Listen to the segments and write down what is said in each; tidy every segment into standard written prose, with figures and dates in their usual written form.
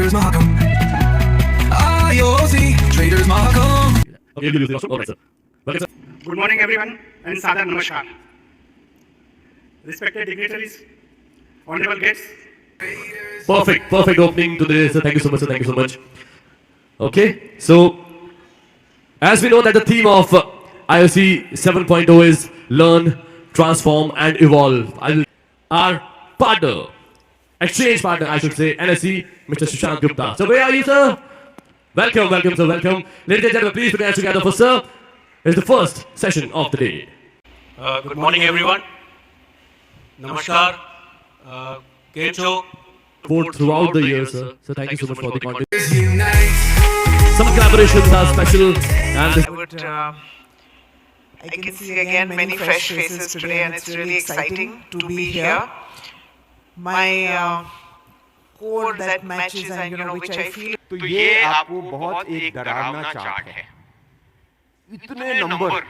Traders Mahakam. IOC Traders Mahakam. Okay, you use the all right, sir. Welcome, sir. Good morning, everyone, and Sadar Namaskar. Respected dignitaries, honorable guests. Perfect opening to this. Thank you so much, sir. Thank you so much. Okay, so as we know that the theme of IOC 7.0 is learn, transform, and evolve. Our partner, exchange partner, I should say, NSC, Mr. Sushant Gupta. So where are you, sir? Welcome, sir. Welcome. Ladies and gentlemen, please put your hands together for sir. It's the first session of the day. Good morning, everyone. Namaskar. Kecho. Support throughout the year, sir. So thank you so much for the content. Unite. Some collaborations are special, and I can see again many fresh faces today, and it's really exciting to be here. My code that matches and which I feel. तो ये आपको बहुत एक डरावना chart है, इतने number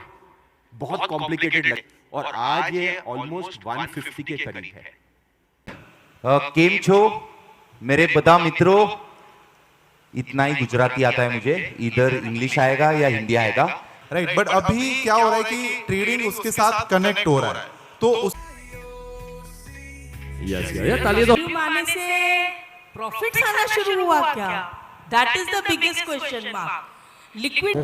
बहुत complicated लगे और आज ये ऑलमोस्ट 150 के करीब है। केम छो मेरे बदा मित्रों, इतना ही गुजराती आता है मुझे, इधर इंग्लिश आएगा या हिंदी आएगा, राइट। बट अभी क्या हो रहा है कि ट्रेडिंग उसके साथ कनेक्ट हो रहा है, तो उस माने से प्रॉफिट्स आना शुरू हुआ क्या? That is the biggest question mark. Liquid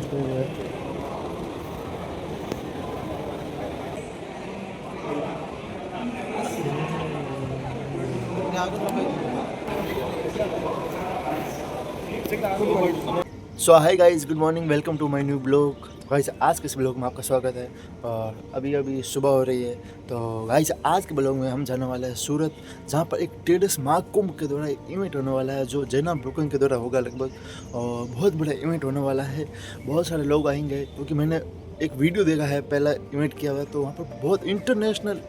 so hi guys, good morning, welcome to my new blog. Guys आज के इस ब्लॉग में आपका स्वागत है और अभी सुबह हो रही है। तो गाइस आज के ब्लॉग में हम जाने वाले हैं सूरत, जहाँ पर एक ट्रेडर्स महाकुंभ के द्वारा एक इवेंट होने वाला है जो जैना ब्रोकिंग के द्वारा होगा लगभग, और बहुत बड़ा इवेंट होने वाला है। बहुत सारे लोग आएंगे क्योंकि मैंने एक वीडियो देखा है, पहला इवेंट किया हुआ है, तो वहाँ पर बहुत इंटरनेशनल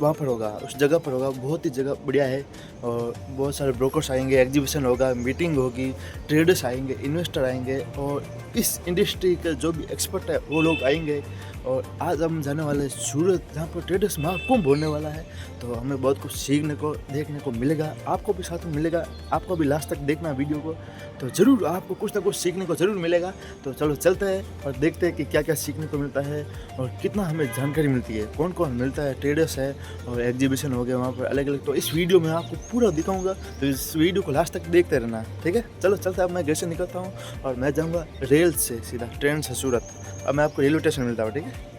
वहाँ पर होगा, उस जगह पर होगा, बहुत ही जगह बढ़िया है। और बहुत सारे ब्रोकर्स आएंगे, एग्जीबिशन होगा, मीटिंग होगी, ट्रेडर्स आएंगे, इन्वेस्टर आएंगे और इस इंडस्ट्री के जो भी एक्सपर्ट है वो लोग आएंगे। और आज हम जाने वाले हैं सूरत, जहाँ पर ट्रेडर्स महाकुंभ होने वाला है। तो हमें बहुत कुछ सीखने को देखने को मिलेगा, आपको भी साथ में मिलेगा। आपको भी लास्ट तक देखना वीडियो को, तो ज़रूर आपको कुछ ना कुछ सीखने को ज़रूर मिलेगा। तो चलो चलते हैं और देखते हैं कि क्या क्या सीखने को मिलता है और कितना हमें जानकारी मिलती है, कौन कौन मिलता है। ट्रेडर्स है और एग्जीबिशन हो गया वहाँ पर अलग अलग, तो इस वीडियो में आपको पूरा दिखाऊंगा। तो इस वीडियो को लास्ट तक देखते रहना, ठीक है। चलो चलते हैं, अब मैं घर से निकलता हूँ और मैं जाऊँगा रेल से सीधा ट्रेन से सूरत। अब मैं आपको रेलवे स्टेशन मिलता हूँ, ठीक है।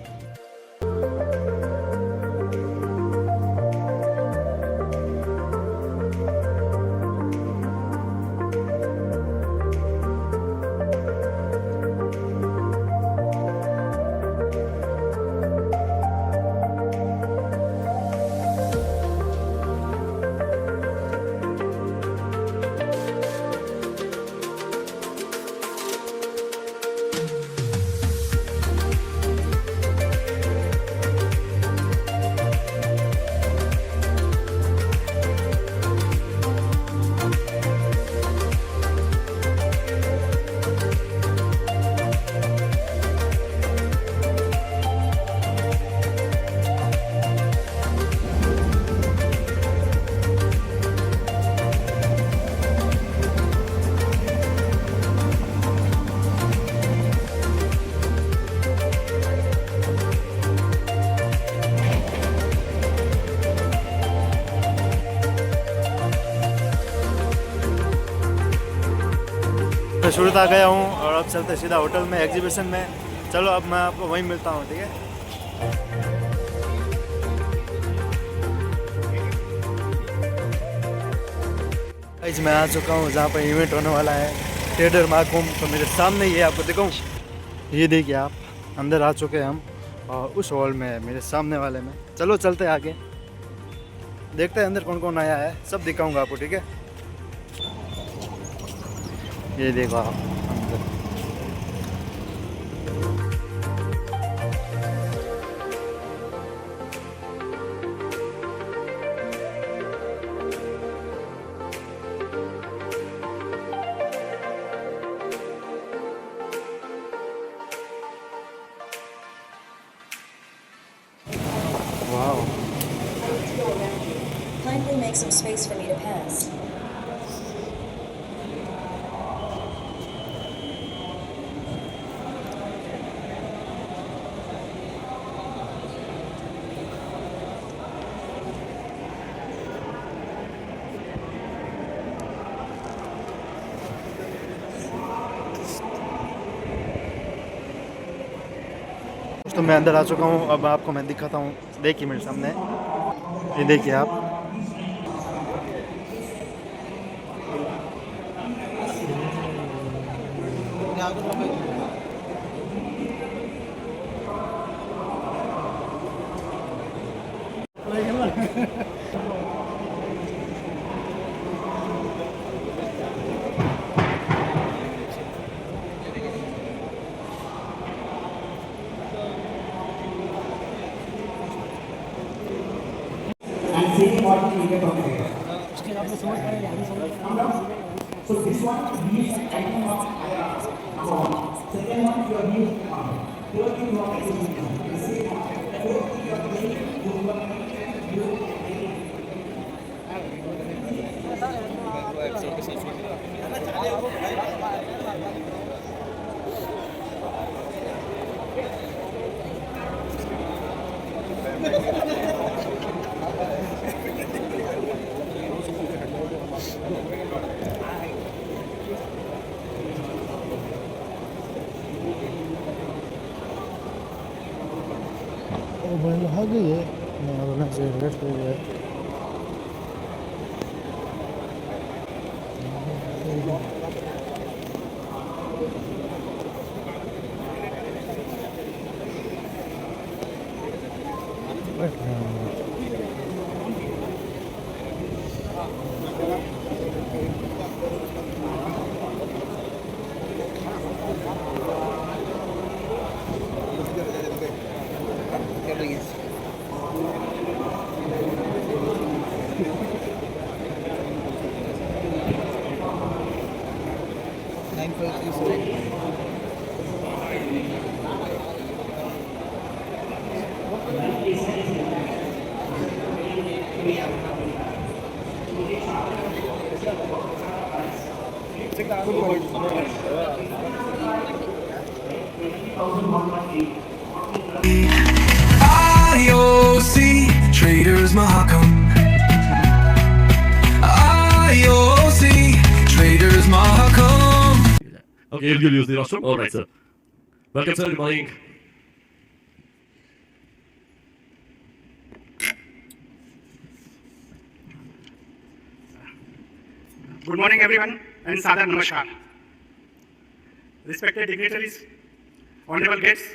मैं सूरत आ गया हूँ और अब चलते सीधा होटल में, एग्जीबिशन में। चलो अब मैं आपको वहीं मिलता हूँ, ठीक है। गाइस मैं आ चुका हूँ जहाँ पर इवेंट होने वाला है, ट्रेडर महाकुंभ। तो मेरे सामने ही है, आपको दिखाऊँ, ये देखिए आप, अंदर आ चुके हैं हम और उस हॉल में मेरे सामने वाले में। चलो चलते आगे, देखते हैं अंदर कौन कौन आया है, सब दिखाऊँगा आपको, ठीक है। ये देखो आप अंदर। Wow. Kindly make some space for me to pass. मैं अंदर आ चुका हूँ। अब आपको मैं दिखाता हूँ, देखिए मेरे सामने, ये देखिए आप। IOC Traders Mahakam. IOC Traders Mahakam. Okay, you'll use the rostrum. All right, sir. Welcome, sir. Good morning. Good morning, everyone, and Sadar Namaskar. Respected dignitaries, honorable guests,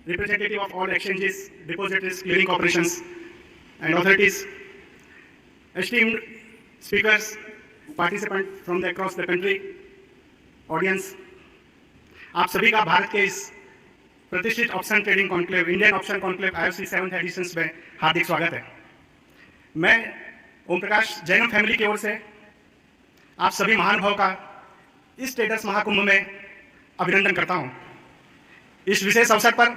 representative of all exchanges, depositories, clearing corporations, and authorities, esteemed speakers, participants from across the country, audience, आप सभी का भारत के इस प्रतिष्ठित option trading conclave, Indian option conclave IOC 7th edition में हार्दिक स्वागत है। मैं ओम प्रकाश जैन फैमिली की ओर से आप सभी महानुभाव का इस ट्रेडर्स महाकुंभ में अभिनंदन करता हूं। इस विशेष अवसर पर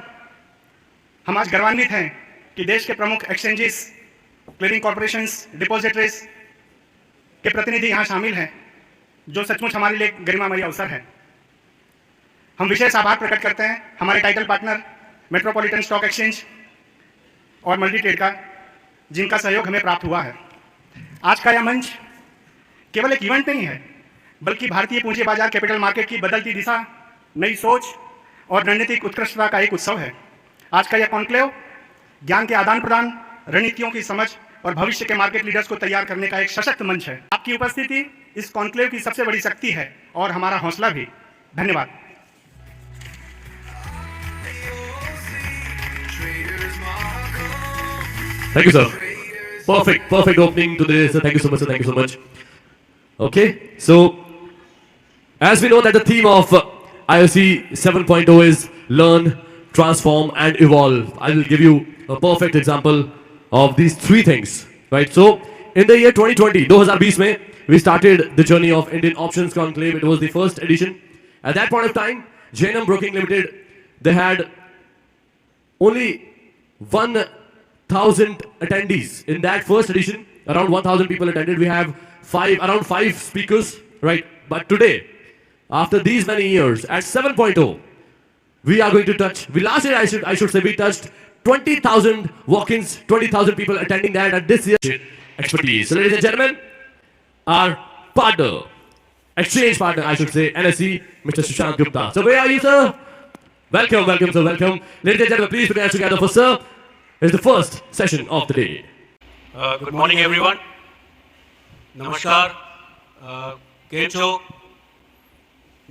हम आज गर्वान्वित हैं कि देश के प्रमुख एक्सचेंजेस, क्लियरिंग कॉर्पोरेशंस, डिपॉजिटरीज के प्रतिनिधि यहां शामिल हैं, जो सचमुच हमारे लिए गरिमामयी अवसर है। हम विशेष आभार प्रकट करते हैं हमारे title partner metropolitan stock exchange और मल्टी ट्रेड का, जिनका सहयोग हमें प्राप्त हुआ है। आज का यह मंच केवल एक इवेंट नहीं है, बल्कि भारतीय पूंजी बाजार कैपिटल मार्केट की बदलती दिशा, नई सोच और रणनीतिक उत्कृष्टता का एक उत्सव है। आज का यह कॉन्क्लेव ज्ञान के आदान प्रदान, रणनीतियों की समझ और भविष्य के मार्केट लीडर्स को तैयार करने का एक सशक्त मंच है। आपकी उपस्थिति इस कॉन्क्लेव की सबसे बड़ी शक्ति है और हमारा हौसला भी। धन्यवाद। Thank you, sir. Perfect opening to this. Thank you so much, sir. Thank you so much. Okay, so as we know that the theme of IOC 7.0 is learn, transform, and evolve. I will give you a perfect example of these three things, right? So in the year 2020 mein, we started the journey of Indian Options Conclave. It was the first edition. At that point of time, Jainam Broking Limited, they had only 1,000 attendees. In that first edition, around 1,000 people attended. We have around five speakers, right? But today, after these many years, at 7.0, we are going to touch, last year I should say, we touched 20,000 walk-ins, 20,000 people attending that at this year's expertise. So ladies and gentlemen, our partner, exchange partner I should say, NSE, Mr. Sushant Gupta. So where are you, sir? Welcome, welcome, sir, welcome. Ladies and gentlemen, please put your hands together for sir. It's the first session of the day. Good morning, everyone. नमस्कार. केम छो?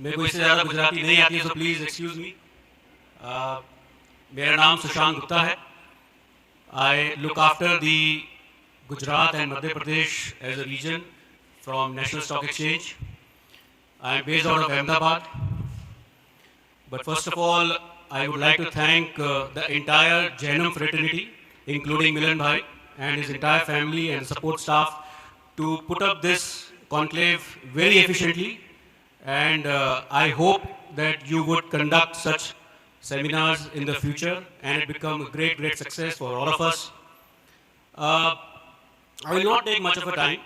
मेरे को इससे ज़्यादा गुजराती नहीं आती है, so please excuse me. मेरा नाम सुशांत गुप्ता है. I look after the Gujarat and Madhya Pradesh as a region from National Stock Exchange. I am based out of Ahmedabad. But first of all, I would like to thank the entire Jainam fraternity, including Milan Bhai and his entire family and support staff, to put up this conclave very efficiently. And I hope that you would conduct such seminars in the future and it become a great, great success for all of us. I will not take much of a time,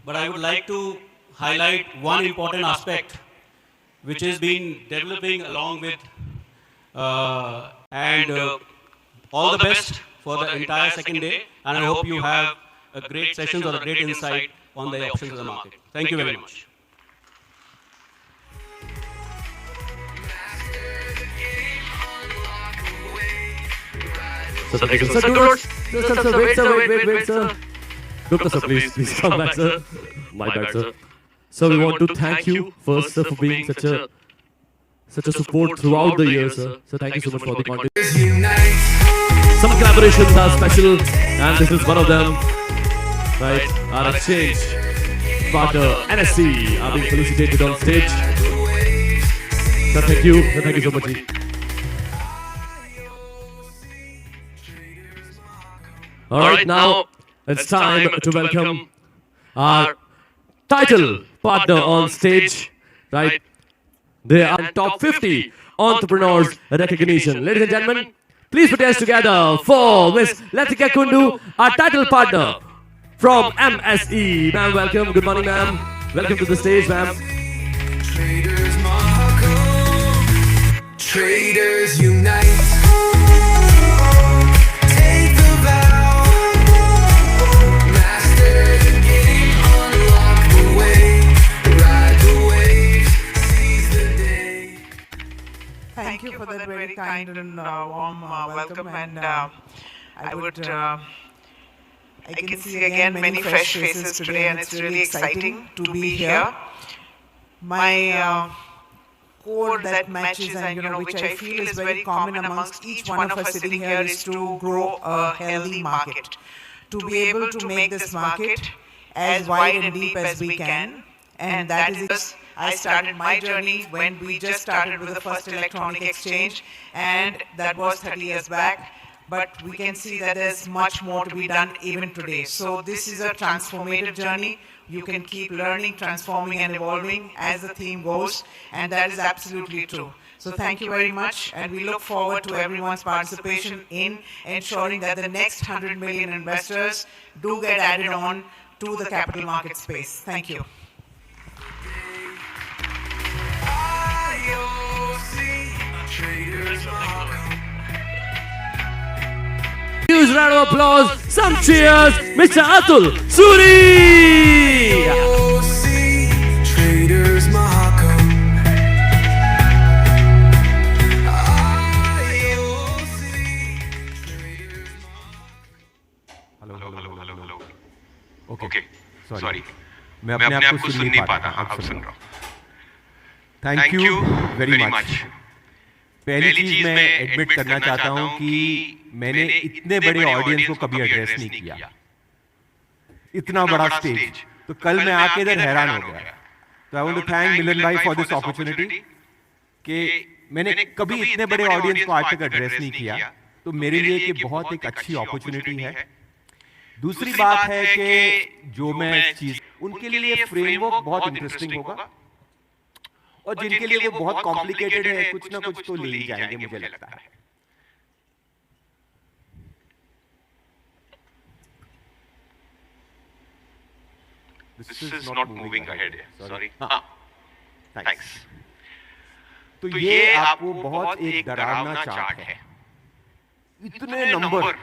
but I would like to highlight one important aspect which has been developing along with all the best for the entire second day, and I hope you have a great session or a great insight on the options of the market. Thank you very much. Sir, thank you, sir. Wait, sir. Gupta, sir, please come back, sir. My bad, sir. So we want to thank you first, sir, for being such a support throughout the year, sir. So thank you so much for the content. Some collaborations are special, and this is one of them. Right, our exchange partner NSC are being felicitated on stage. So thank you so much. All right, now it's time to welcome our title partner on stage, right? They are top 50 entrepreneurs recognition. Ladies and gentlemen, please put your hands together for Miss Latika Kundu, our title partner from MSE. Ma'am, welcome. Good morning, ma'am. Welcome to the stage, ma'am. Traders Mahakam. Traders unite. Take the vow. Master the game. Unlock the way. Ride the wave. Seize the day. Thank you for that very kind and warm welcome. And I can see again many fresh faces today, and it's really exciting to be here. My code that matches, and which I feel is very common amongst each one of us sitting here, is to grow a healthy market, to be able to make this market as wide and deep as we can. And that is because I started my journey when we just started with the first electronic exchange, and that was 30 years back. But we can see that there's much more to be done even today. So this is a transformative journey. You can keep learning, transforming and evolving as the theme goes, and that is absolutely true. So thank you very much, and we look forward to everyone's participation in ensuring that the next 100 million investors do get added on to the capital market space. Thank you. IOC. Traders Mahakam. Huge round of applause, some cheers, Mr. Atul Suri! IOC. Traders Mahakam. IOC. Traders hello okay sorry मैं अपने आप को सुन नहीं पाता, आप सुन रहा हूँ. Thank you very much. पहली चीज मैं एडमिट करना चाहता हूं कि मैंने इतने बड़े ऑडियंस को कभी एड्रेस नहीं किया. इतना बड़ा स्टेज तो कल मैं आके इधर हैरान हो गया. तो आई वांट टू थैंक मिलन भाई फॉर दिस अपॉर्चुनिटी कि मैंने कभी इतने बड़े ऑडियंस को आज तक एड्रेस नहीं किया. तो मेरे लिए ये बहुत एक अच्छी अपॉर्चुनिटी है. दूसरी बात है कि जो मैं चीज उनके लिए फ्रेमवर्क बहुत इंटरेस्टिंग होगा, और जिनके लिए वो बहुत कॉम्प्लिकेटेड है कुछ ना कुछ तो ले ही जाएंगे मुझे लगता है. This is not moving ahead. Sorry. Thanks. तो ये आपको बहुत एक डरावना चार्ट है. इतने नंबर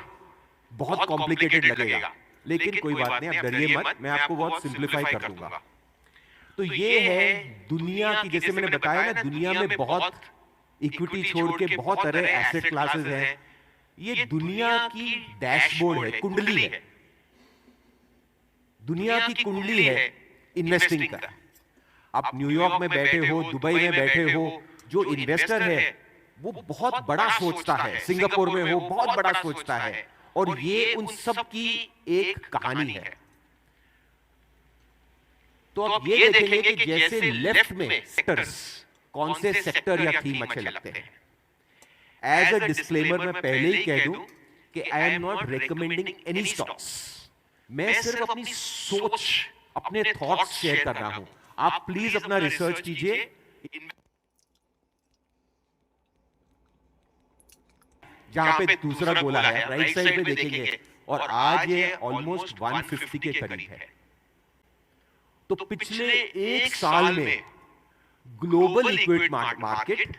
बहुत कॉम्प्लिकेटेड लगेगा, लेकिन कोई बात नहीं, आप डरिए मत, मैं आपको बहुत सिंप्लीफाई कर दूंगा. तो ये है दुनिया की, जैसे मैंने बताया ना, दुनिया में बहुत इक्विटी छोड़ के बहुत तरह एसेट क्लासेस हैं। ये दुनिया की डैशबोर्ड है, कुंडली है, दुनिया की कुंडली है इन्वेस्टिंग का। आप न्यूयॉर्क में बैठे हो, दुबई में बैठे हो, जो इन्वेस्टर है वो बहुत बड़ा सोचता है, सिंगापुर में हो बहुत बड़ा सोचता है, और ये उन सब की एक कहानी है। तो आप ये देखेंगे कि जैसे लेफ्ट में सेक्टर्स, कौन से सेक्टर या थीम अच्छे लगते हैं। एज अ डिस्क्लेमर मैं पहले ही कह दूं कि I am not recommending any stocks. मैं सिर्फ अपनी सोच, अपने थॉट्स शेयर कर रहा हूं। आप प्लीज अपना रिसर्च कीजिए। जहां पे दूसरा गोला है राइट साइड पे देखेंगे, और आज ये ऑलमोस्ट 150 के करीब है। तो पिछले एक साल में ग्लोबल इक्विटी मार्केट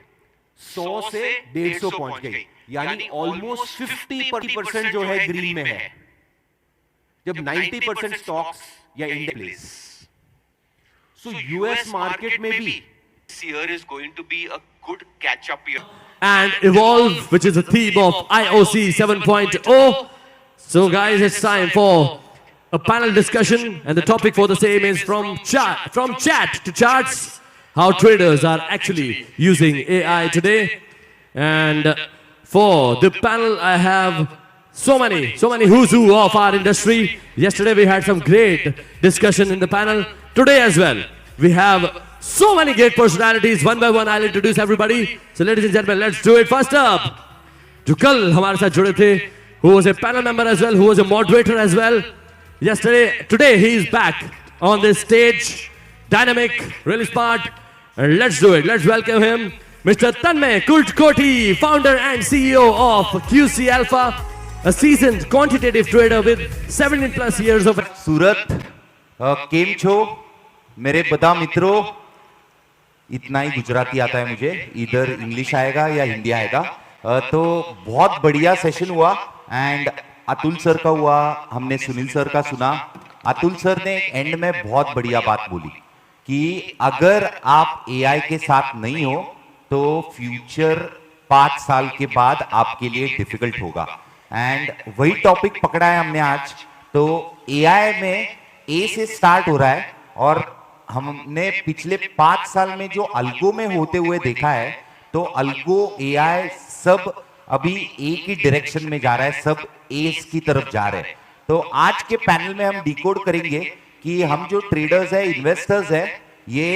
100 से 150 पहुंच गई, यानी ऑलमोस्ट 50% जो है ग्रीन में है, जब 90% स्टॉक्स या इंडेक्स। सो यूएस मार्केट में भी this year is going to be a good catch-up year. And evolve, which is the theme of IOC 7.0. So guys, it's time for a panel discussion, and the topic for the same is from chat to charts, how traders are actually using AI today. And for the panel, I have so many who's who of our industry. Yesterday we had some great discussion in the panel. Today as well, we have so many great personalities. One by one, I'll introduce everybody. So ladies and gentlemen, let's do it. First up, जो कल हमारे साथ जुड़े थे, who was a panel member as well, who was a moderator as well. Today he is back on this stage, dynamic, really smart. And let's do it. Let's welcome him, Mr. Tanmay Kultkoti, founder and CEO of QC Alpha, a seasoned quantitative trader with 17 plus years of. सूरत केम छो मेरे बदा मित्रों, इतना ही गुजराती आता है मुझे, इधर English आएगा या हिंदी आएगा। तो बहुत बढ़िया सेशन हुआ, एंड अतुल सर का हुआ, हमने सुनील सर का सुना। अतुल सर ने एंड में बहुत बढ़िया बात बोली कि अगर आप एआई के साथ नहीं हो तो फ्यूचर 5 साल के बाद आपके लिए डिफिकल्ट होगा, एंड वही टॉपिक पकड़ा है हमने आज। तो एआई में ए से स्टार्ट हो रहा है, और हमने पिछले 5 साल में जो अल्गो में होते हुए देखा है, तो अल्गो एआई सब अभी एक ही डायरेक्शन में जा रहा है, सब एस की तरफ जा रहे हैं। तो आज के पैनल में हम डिकोड करेंगे कि हम जो ट्रेडर्स है, इन्वेस्टर्स है, ये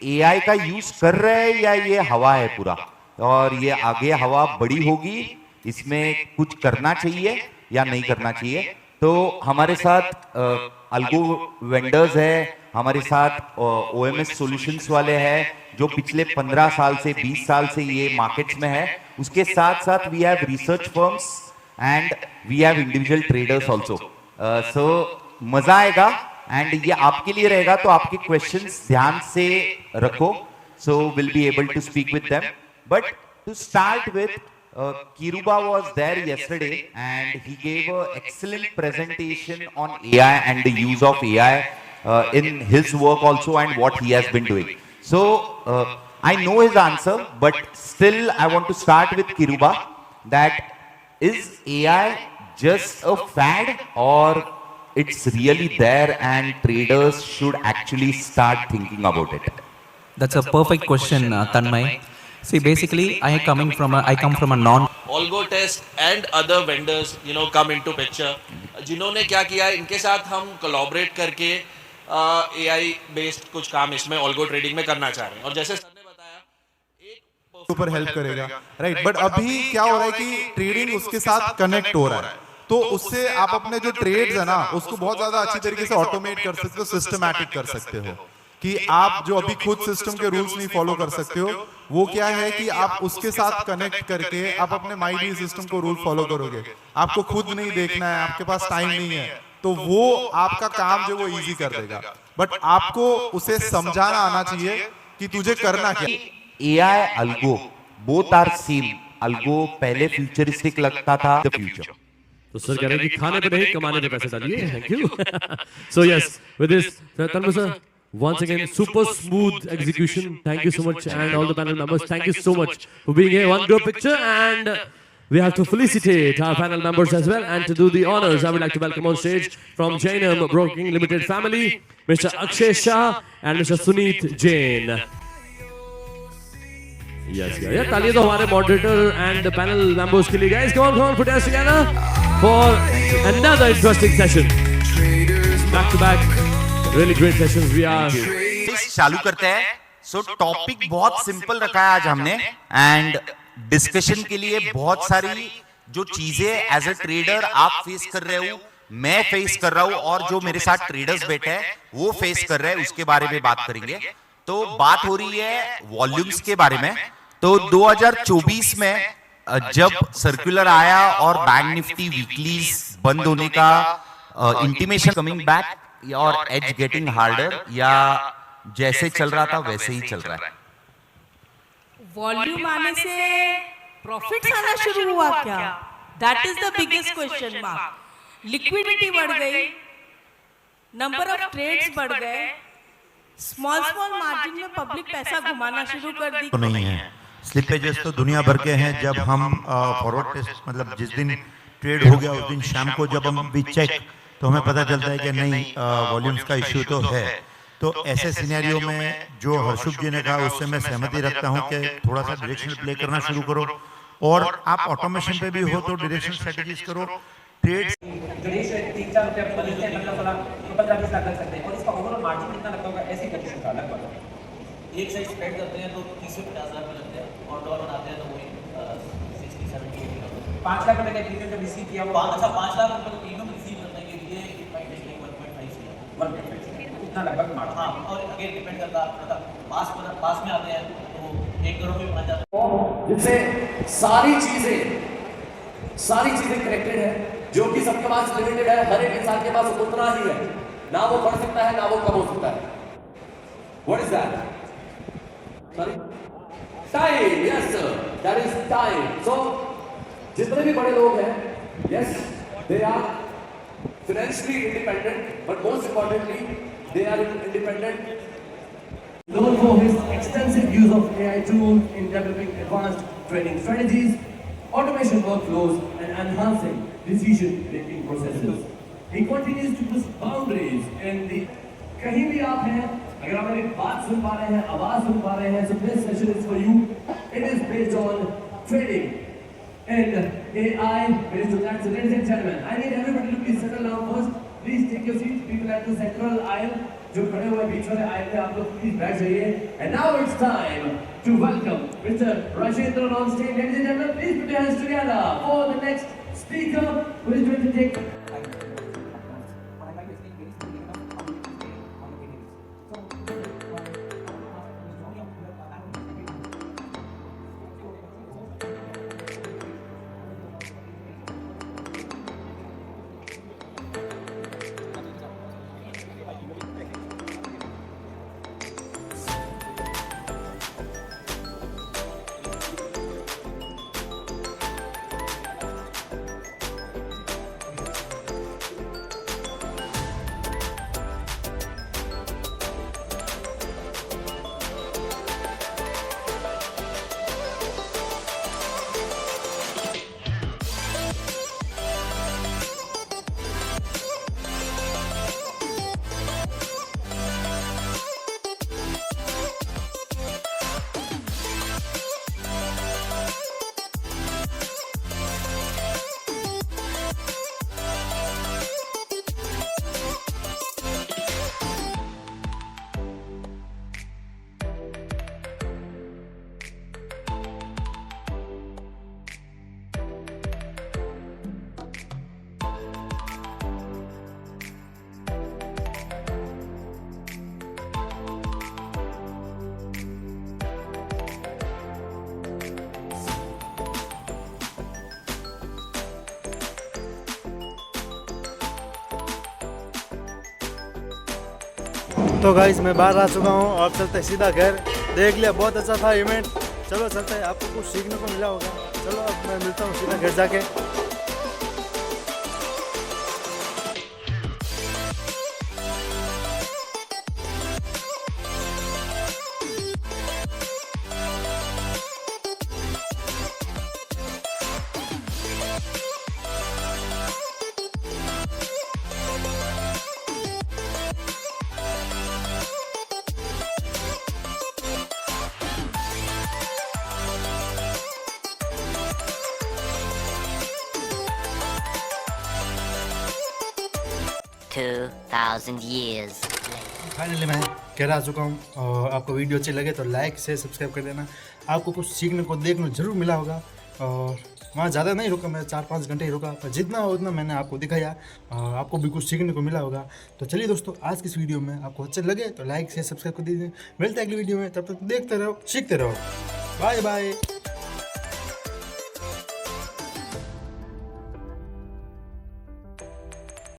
एआई का यूज कर रहे हैं या ये हवा है पूरा, और ये आगे हवा बड़ी होगी, इसमें कुछ करना चाहिए या नहीं करना चाहिए। तो हमारे साथ अल्गो वेंडर्स है, हमारे साथ ओएमएस सॉल्यूशंस वाले हैं जो पिछले 15 साल से 20 साल से ये मार्केट्स में है। उसके साथ साथ we have research firms and we have individual traders also. So मजा आएगा, एंड ये आपके लिए रहेगा, तो आपके क्वेश्चंस ध्यान से रखो, so will be able to speak with them. But to start with, Kiruba was there yesterday and he gave an excellent presentation on AI and the use of AI in his work also and what he has been doing. So I know his answer, but still I want to start with Kiruba. That is AI just a fad or it's really there and traders should actually start thinking about it? That's a perfect question, Tanmay. See, basically, I come from a non. Algo test and other vendors, come into picture. जिन्होंने क्या किया है, इनके साथ हम collaborate करके AI based कुछ काम इसमें ऑल्गो ट्रेडिंग में करना चाह रहे हैं। और जैसे सर ने बताया, ऊपर हेल्प करेगा, राइट। बट अभी क्या हो रहा है कि ट्रेडिंग उसके साथ कनेक्ट हो रहा है, तो उससे आप अपने जो ट्रेड्स है ना, उसको बहुत ज्यादा अच्छी तरीके से ऑटोमेट कर सकते हो, सिस्टमैटिक कर सकते हो। कि आप जो अभी खुद सिस्टम के रूल्स नहीं फॉलो कर सकते हो, वो क्या है कि आप उसके साथ कनेक्ट करके आप अपने माइंड सिस्टम को रूल फॉलो करोगे। आपको खुद नहीं देखना है, आपके पास टाइम नहीं है, तो वो आपका काम जो वो इजी कर देगा। बट आपको उसे समझाना आना चाहिए कि तुझे करना क्या। AI algo both are same. Algo पहले फ्यूचरिस्टिक लगता था, द फ्यूचर। तो सर कह रहे हैं कि खाने पे नहीं, कमाने पे पैसे डालिए। Thank you. So yes, with this Tanmay sir, Once again, super smooth execution. Thank you so much, and all the panel members, thank you so much for being here. One group picture, and we have to felicitate our panel members as well. And to do the honors, I would like to welcome on stage from Jainam Broking Limited family, Mr. Akshay Shah and Mr. Suneet Jain. Yes, yeah. तालियां तो हमारे moderator and panel members के लिए, guys. Come on, put your hands together for another interesting session. Back to back. Really great sessions we are. चालू करते हैं. सो topic बहुत simple रखा है आज हमने, एंड डिस्कशन के लिए बहुत सारी जो चीजें एज अ ट्रेडर आप फेस कर रहे हो, मैं फेस कर रहा हूं, और जो मेरे साथ ट्रेडर्स बैठे हैं वो फेस कर रहे हैं, उसके बारे में बात करेंगे. तो बात हो रही है वॉल्यूम्स के बारे में. तो 2024 में जब सर्कुलर आया और बैंक निफ्टी वीकलीज बंद होने का इंटीमेशन कमिंग बैक, और एज गेटिंग हार्डर, या जैसे चल रहा था वैसे ही चल रहा है? वॉल्यूम आने से प्रॉफिट्स आना शुरू हुआ क्या? That is the biggest question mark. Liquidity बढ़ गई, नंबर ऑफ ट्रेड्स बढ़ गए, स्मॉल मार्जिन में पब्लिक पैसा घुमाना शुरू कर दी. तो नहीं है, स्लिपेजेस तो दुनिया भर के हैं. जब हम फॉरवर्ड टेस्ट मतलब जिस दिन ट्रेड हो गया उस दिन शाम को जब हम भी चेक, तो हमें पता चलता है कि नहीं, वॉल्यूम्स का इश्यू तो है. तो ऐसे सिनेरियो में जो हर्षुभ जी ने कहा उससे मैं सहमति रखता हूं कि थोड़ा सा डायरेक्शनल प्ले करना शुरू करो, और आप ऑटोमेशन पे भी हो तो डायरेक्शनल स्ट्रेटजीज करो. ट्रेड एक साइड स्प्रेड करते हैं तो 30 से 50 हज़ार में लगते हैं, और डॉलर बनाते हैं तो वही 60-70 5 लाख रुपए का प्रीमियम जब रिसीव किया, 5 लाख रुपए का प्रीमियम रिसीव करने के लिए 1.5 से इतना लगभग मार्क. हाँ, और अगेन डिपेंड करता है, पास में आते हैं तो 1 करोड़ में बना जाता है, जिससे सारी चीजें कनेक्टेड है, जो कि सबके पास लिमिटेड है. हर एक इंसान के पास उतना ही है, ना वो बढ़ सकता है ना वो कम हो सकता है. What is that? Sorry? Time. Yes, sir. That is time. So, जितने भी बड़े लोग हैं, yes, they are financially independent, but most importantly, they are independent. Known for his extensive use of AI tools in developing advanced trading strategies, automation workflows, and enhancing decision-making processes. He continues to push boundaries in the. कहीं भी आप हैं, अगर आप मेरी बात सुन पा रहे हैं, आवाज सुन पा रहे हैं, so this session is for you. It is based on trading and AI based on that. So ladies and gentlemen, I need everybody to please settle down first. Please take your seats. People at the central aisle, जो खड़े हुए बीच वाले aisle में, आप लोग please बैठ जाइए. And now it's time to welcome Mr. Rajendran on stage. Ladies and gentlemen, please put your hands together for the next speaker who is going to take. तो गाइस मैं बाहर आ चुका हूँ और चलते सीधा घर. देख लिया, बहुत अच्छा था इवेंट. चलो चलते हैं, आपको कुछ सीखने को मिला होगा. चलो अब मैं मिलता हूँ सीधा घर जाके. 2,000 years. फाइनली मैं घर आ चुका हूँ और आपको वीडियो अच्छी लगे तो लाइक से सब्सक्राइब कर देना। आपको कुछ सीखने को देखने को जरूर मिला होगा और वहाँ ज़्यादा नहीं रुका, मैं 4-5 घंटे ही रुका, पर जितना हो उतना मैंने आपको दिखाया। आपको भी कुछ सीखने को मिला होगा। तो चलिए दोस्तों, आज की इस वीडियो में आपको अच्छा लगे तो लाइक से सब्सक्राइब कर दीजिए। मिलते हैं अगली वीडियो में, तब तक देखते रहो, सीखते रहो। Bye bye.